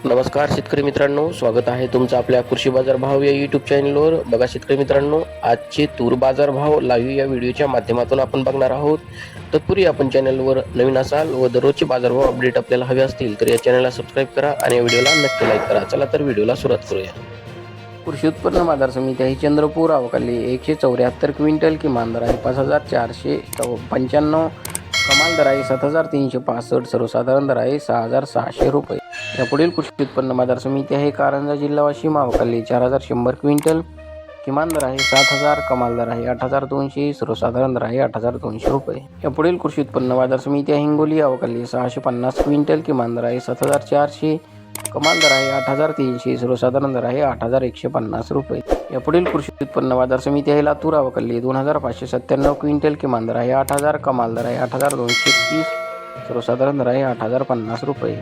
नमस्कार शेतकरी मित्रांनो, स्वागत आहे तुमचं आपल्या कृषी बाजार भाव या यूट्यूब चॅनलवर. बघा शेतकरी मित्रांनो, आजचे तूर बाजार भाव लाईव्ह या व्हिडिओच्या माध्यमातून आपण बघणार आहोत. तत्पूर्वी आपण चॅनलवर नवीन असाल व दररोजचे बाजारभाव अपडेट आपल्याला हवे असतील तर या चॅनलला सबस्क्राईब करा आणि या व्हिडिओला नक्की लाईक करा. चला तर व्हिडिओला सुरुवात करूया. कृषी उत्पन्न बाजार समिती आहे चंद्रपूर, अवकाली 174 क्विंटल, किमान दर आहे 5495, कमाल दर आहे 7365, सर्वसाधारण दर आहे 6600 रुपये. यापुढील कृषी उत्पन्न बाजार समिती आहे कारंजा, जिल्हा वाशिम, अवकाली 4100 क्विंटल, किमान दर आहे 7000, कमाल दर आहे 8200, सर्वसाधारण दर आहे 8200 रुपये. यापुढील कृषी उत्पन्न बाजार समिती आहे हिंगोली, अवकाली 650 क्विंटल, किमान दर आहे 7400, कमाल दर आहे 8300, सर्वसाधारण दर आहे 8150 रुपये. यापुढील कृषी उत्पन्न बाजार समिती आहे लातूर, अवकाली 2597 क्विंटल, किमान दर आहे 8000, कमाल दर आहे 8230, सर्वसाधारण दर आहे 8050 रुपये.